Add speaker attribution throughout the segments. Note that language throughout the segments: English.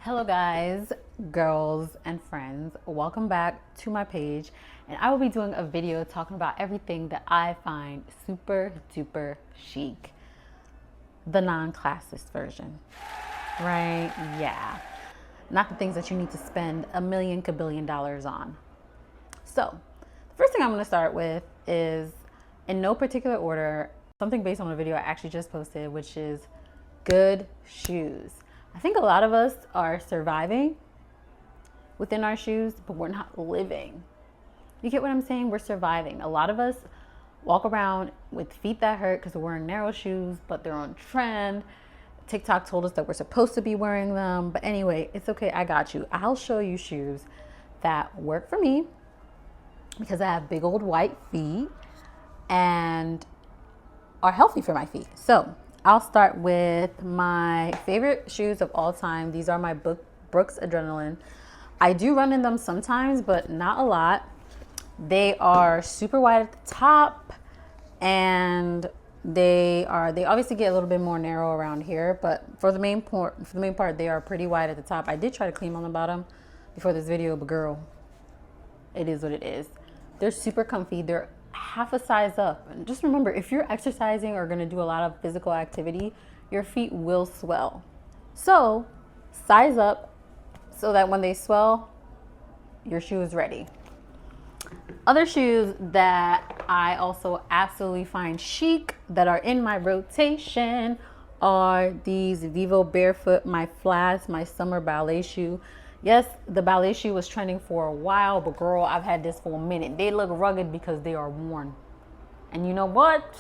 Speaker 1: Hello guys, girls and friends, welcome back to my page, and I will be doing a video talking about everything that I find super duper chic, the non-classist version, right? Yeah, not the things that you need to spend a million kabillion dollars on. So the first thing I'm going to start with is, in no particular order, something based on a video I actually just posted, which is good shoes. I think a lot of us are surviving within our shoes, but we're not living. You get what I'm saying? We're surviving. A lot of us walk around with feet that hurt because we're wearing narrow shoes, but they're on trend. TikTok told us that we're supposed to be wearing them. But anyway, it's okay. I got you. I'll show you shoes that work for me because I have big old white feet and are healthy for my feet. So I'll start with my favorite shoes of all time. These are my Brooks Adrenaline. I do run in them sometimes, but not a lot. They are super wide at the top, and they obviously get a little bit more narrow around here, but for the main part, they are pretty wide at the top. I did try to clean on the bottom before this video, but girl, it is what it is. They're super comfy. They're half a size up. And just remember, if you're exercising or going to do a lot of physical activity, your feet will swell. So size up so that when they swell, your shoe is ready. Other shoes that I also absolutely find chic that are in my rotation are these Vivo Barefoot, my flats, my summer ballet shoe. Yes, the ballet shoe was trending for a while, but girl, I've had this for a minute. They look rugged because they are worn. And you know what?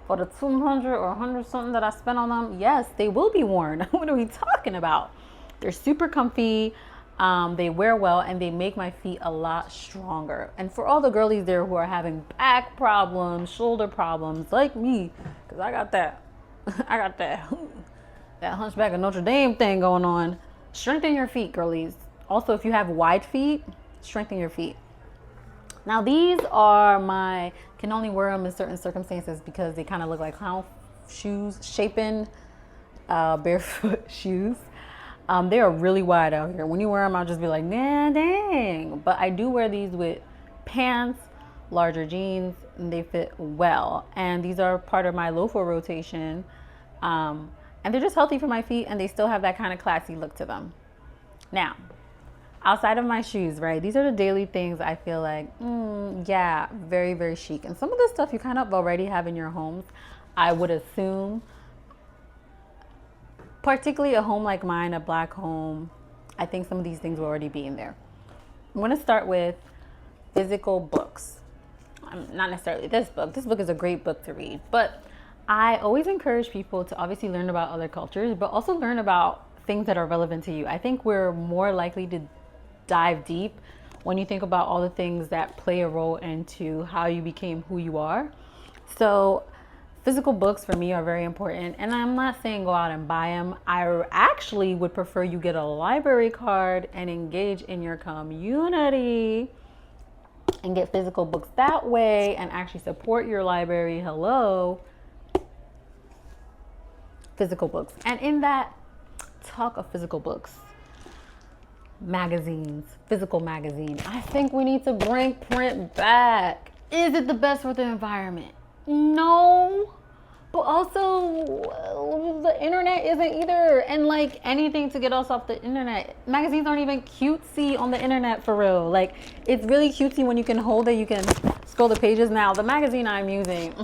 Speaker 1: For the 200 or 100 something that I spent on them, yes, they will be worn. What are we talking about? They're super comfy. They wear well, and they make my feet a lot stronger. And for all the girlies there who are having back problems, shoulder problems, like me, because I got that Hunchback of Notre Dame thing going on. Strengthen your feet, girlies. Also, if you have wide feet, strengthen your feet. Now, these are can only wear them in certain circumstances because they kind of look like clown shoes, shapen barefoot shoes. They are really wide out here. When you wear them, I'll just be like, nah, dang. But I do wear these with pants, larger jeans, and they fit well. And these are part of my loafer rotation. And they're just healthy for my feet, and they still have that kind of classy look to them. Now, outside of my shoes, right? These are the daily things I feel like, yeah, very, very chic. And some of this stuff you kind of already have in your homes, I would assume. Particularly a home like mine, a black home, I think some of these things will already be in there. I'm going to start with physical books. Not necessarily this book. This book is a great book to read, but I always encourage people to obviously learn about other cultures, but also learn about things that are relevant to you. I think we're more likely to dive deep when you think about all the things that play a role into how you became who you are. So physical books for me are very important, and I'm not saying go out and buy them. I actually would prefer you get a library card and engage in your community and get physical books that way and actually support your library. Hello. Physical books. And in that talk of physical books, magazines, physical magazine, I think we need to bring print back. Is it the best for the environment? No. But also, the internet isn't either. And like anything to get us off the internet. Magazines aren't even cutesy on the internet for real. Like, it's really cutesy when you can hold it, you can scroll the pages. Now, the magazine I'm using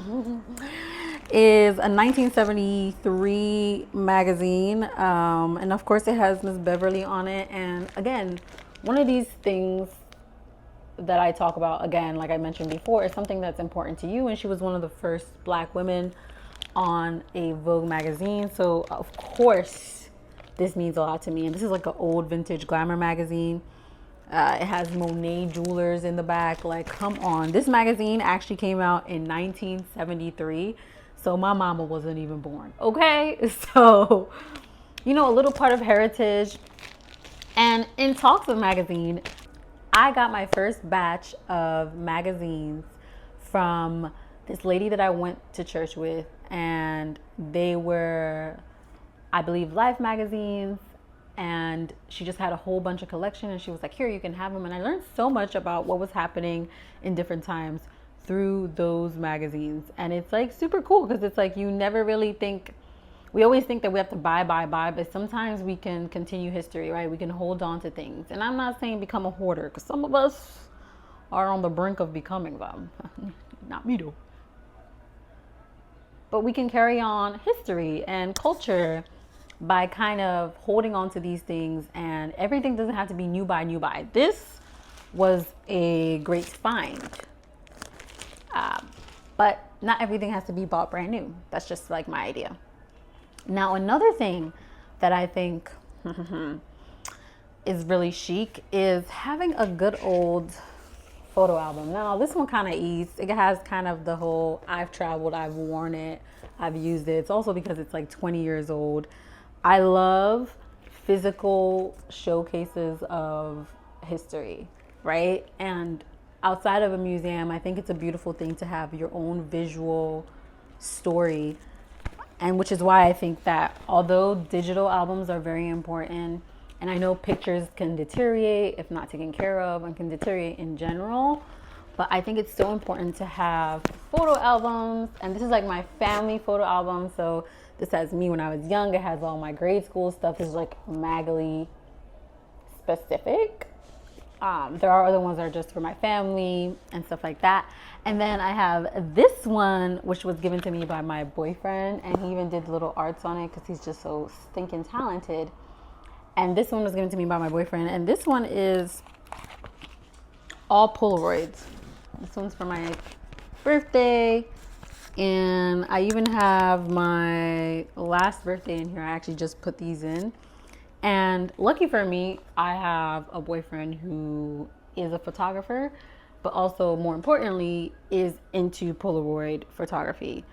Speaker 1: is a 1973 magazine, and of course it has Miss Beverly on it. And again, one of these things that I talk about, again, like I mentioned before, is something that's important to you, and she was one of the first black women on a Vogue magazine, so of course this means a lot to me. And this is like an old vintage glamour magazine. It has Monet jewelers in the back. Like, come on. This magazine actually came out in 1973. So my mama wasn't even born, okay? So, you know, a little part of heritage. And in talks of magazine, I got my first batch of magazines from this lady that I went to church with. And they were, I believe, Life magazines and she just had a whole bunch of collection, and she was like, here, you can have them. And I learned so much about what was happening in different times through those magazines. And it's like super cool because it's like you never really think, we always think that we have to buy, but sometimes we can continue history, right? We can hold on to things. And I'm not saying become a hoarder, because some of us are on the brink of becoming them. Not me though. But we can carry on history and culture by kind of holding on to these things, and everything doesn't have to be new buy. This was a great find. But not everything has to be bought brand new. That's just like my idea. Now, another thing that I think is really chic is having a good old photo album. Now, this one kind of eased. It has kind of the whole, I've traveled, I've worn it, I've used it. It's also because it's like 20 years old. I love physical showcases of history, right? And outside of a museum, I think it's a beautiful thing to have your own visual story. And which is why I think that although digital albums are very important, and I know pictures can deteriorate if not taken care of and can deteriorate in general, but I think it's so important to have photo albums. And this is like my family photo album. So this has me when I was young. It has all my grade school stuff. This is like Magali specific. There are other ones that are just for my family and stuff like that. And then I have this one, which was given to me by my boyfriend, and he even did little arts on it because he's just so stinking talented. And this one was given to me by my boyfriend, and this one is all Polaroids. This one's for my birthday, and I even have my last birthday in here. I actually just put these in. And lucky for me, I have a boyfriend who is a photographer, but also more importantly is into Polaroid photography.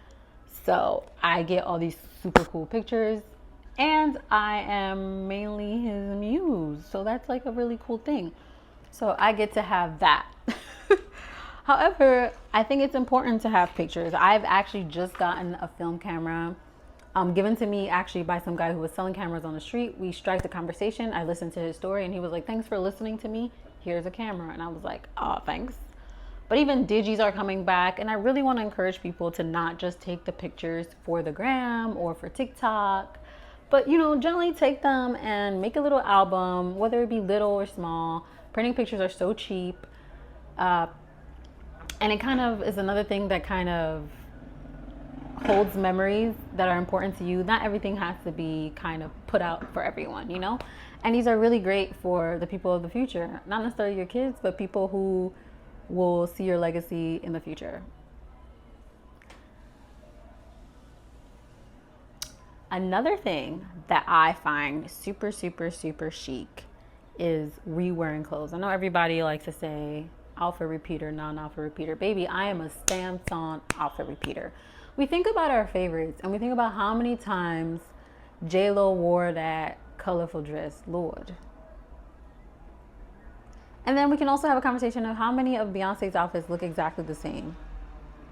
Speaker 1: So I get all these super cool pictures, and I am mainly his muse. So that's like a really cool thing. So I get to have that. However, I think it's important to have pictures. I've actually just gotten a film camera given to me actually by some guy who was selling cameras on the street. We striked a conversation. I listened to his story, and he was like, thanks for listening to me. Here's a camera. And I was like, oh, thanks. But even digis are coming back, and I really want to encourage people to not just take the pictures for the gram or for TikTok, but, you know, generally take them and make a little album, whether it be little or small. Printing pictures are so cheap. And it kind of is another thing that kind of holds memories that are important to you. Not everything has to be kind of put out for everyone, you know? And these are really great for the people of the future. Not necessarily your kids, but people who will see your legacy in the future. Another thing that I find super, super, super chic is re-wearing clothes. I know everybody likes to say outfit repeater, non-outfit repeater. Baby, I am a stamped on outfit repeater. We think about our favorites, and we think about how many times J-Lo wore that colorful dress, Lord. And then we can also have a conversation of how many of Beyonce's outfits look exactly the same.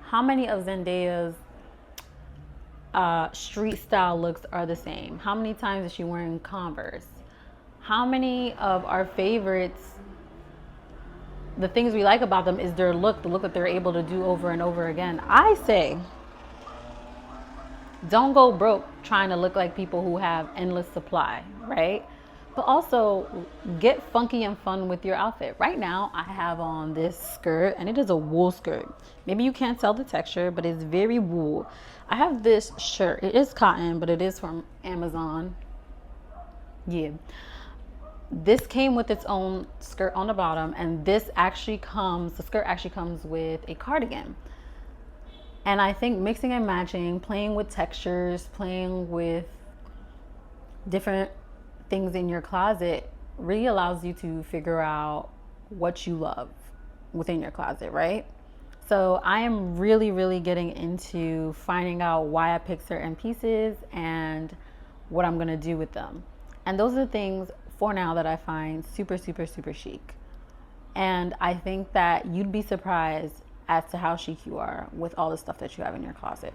Speaker 1: How many of Zendaya's street style looks are the same? How many times is she wearing Converse? How many of our favorites, the things we like about them is their look, the look that they're able to do over and over again. I say, don't go broke trying to look like people who have endless supply, right? But also get funky and fun with your outfit. Right now, I have on this skirt, and it is a wool skirt. Maybe you can't tell the texture, but it's very wool. I have this shirt. It is cotton, but it is from Amazon. Yeah. This came with its own skirt on the bottom, and the skirt actually comes with a cardigan. And I think mixing and matching, playing with textures, playing with different things in your closet really allows you to figure out what you love within your closet, right? So I am really, really getting into finding out why I pick certain pieces and what I'm gonna do with them. And those are the things for now that I find super, super, super chic. And I think that you'd be surprised as to how chic you are with all the stuff that you have in your closet.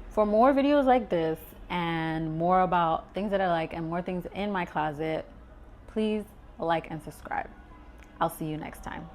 Speaker 1: For more videos like this, and more about things that I like and more things in my closet, please like and subscribe. I'll see you next time.